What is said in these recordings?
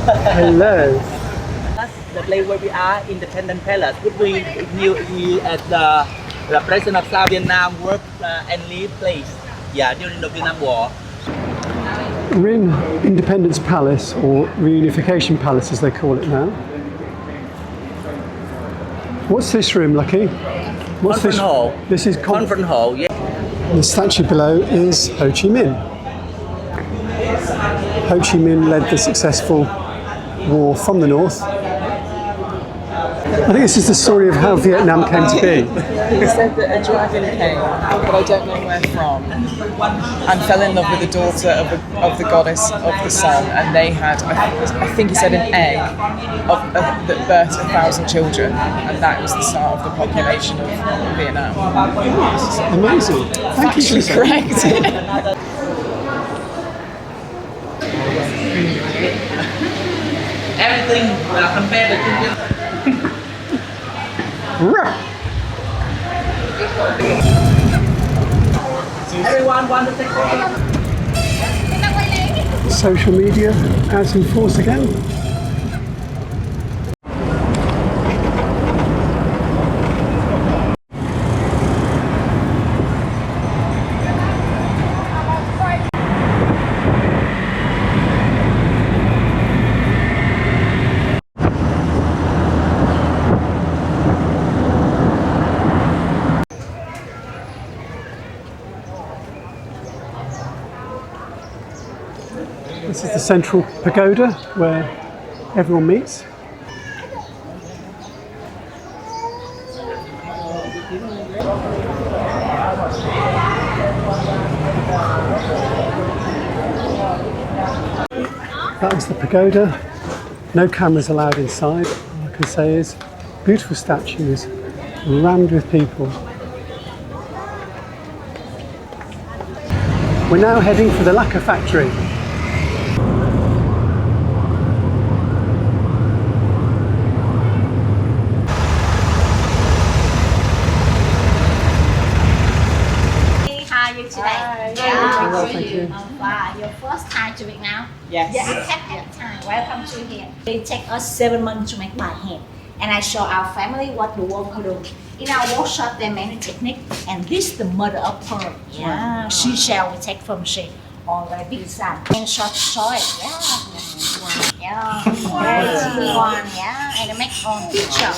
Hello. That's the place where we are, Independence Palace, which we knew at the President of South Vietnam work and live place. Yeah, during the Vietnam War. We're in Independence Palace, or Reunification Palace as they call it now. What's this room, Lucky? What's Conference hall. This is Conference hall, yeah. The statue below is Ho Chi Minh. Ho Chi Minh led the successful war from the north. I think this is the story of how Vietnam came to be. He said that a dragon came, but I don't know where from, and fell in love with the daughter of the goddess of the sun, and they had, I think he said, an egg that birthed 1,000 children, and that was the start of the population of Vietnam. Amazing. Thank you. Actually correct. Everything compared to children. Everyone want to take photo? Social media out in force again. This is the Central Pagoda where everyone meets. That is the pagoda. No cameras allowed inside. All I can say is beautiful statues rammed with people. We're now heading for the lacquer factory. Thank you. Wow, your first time to Vietnam? Yes. Second time. Welcome to here. It takes us 7 months to make by hand, and I show our family what the worker do. In our workshop, there are many techniques, and this is the mother of pearl. Yeah, seashell we take from sea or the big sun and short soil. Yeah, very easy one. Yeah, and I make on picture.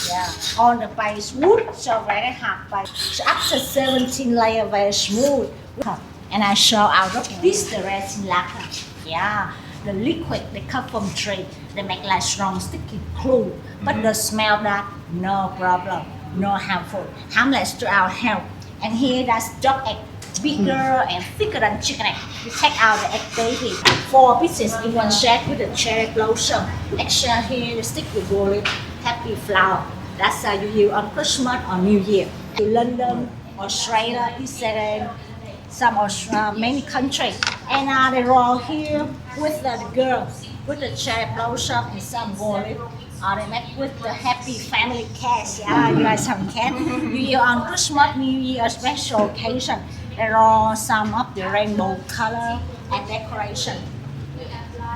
Yeah, on the base wood, so very hard base. So after 17 layer, very smooth. And I show out this the resin lacquer. Yeah, the liquid they cut from tree. They make like strong sticky glue, but the smell that no problem, no harmless to our health. And here that's duck egg, bigger and thicker than chicken egg. We take out the egg baby. 4 pieces in one set with the cherry blossom. Extra here you stick with gold happy flower. That's how you use on Christmas or New Year. To London, Australia, Israel, some many countries, and they roll here with the girls with the cherry blossom and some gold. They make with the happy family cats. Yeah, you guys have cat. You on Christmas, New Year, special occasion. They roll some of the rainbow color and decoration.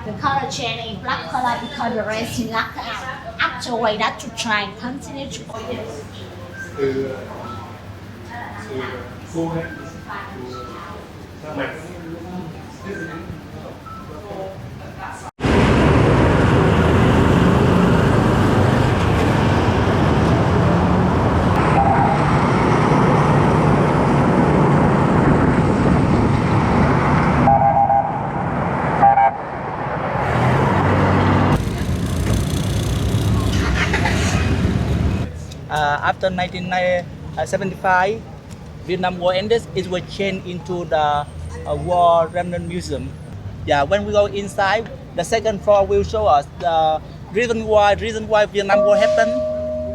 The color change in black color because the resin lacquer out. After way that to try and continue to. After 1975, Vietnam War ended, it was changed into the War Remnants Museum. Yeah, when we go inside, the second floor will show us the reason why Vietnam War happened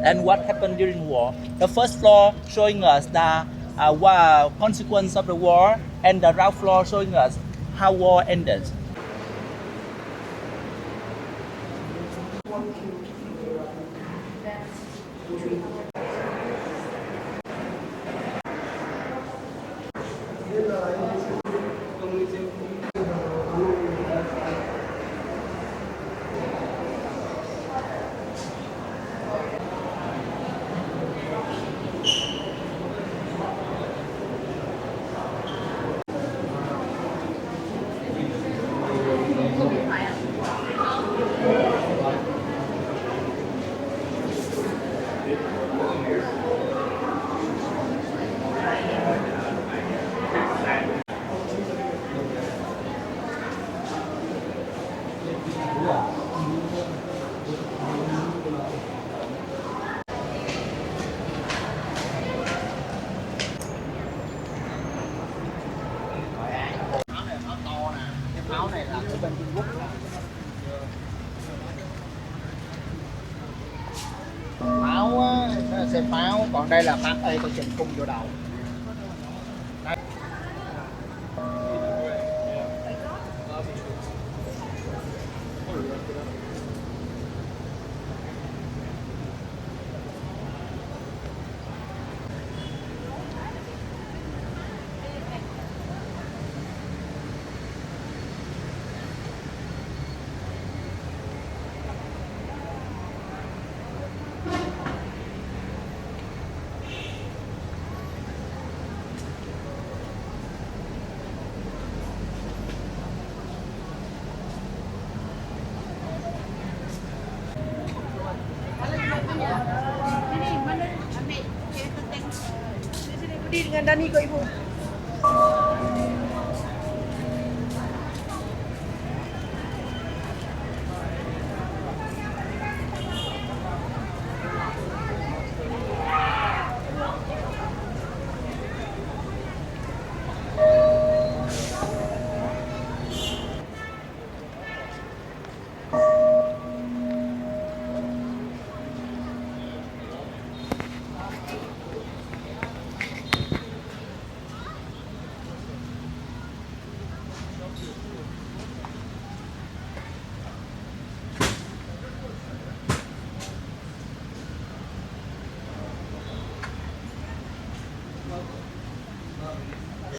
and what happened during war. The first floor showing us the consequence of the war, and the ground floor showing us how war ended. Áo này là của bên Trung Quốc. Pháo á, nó là xe pháo, còn đây là pháo ê tôi chỉnh cung vô đầu. Đi dengan Dani kau ibu.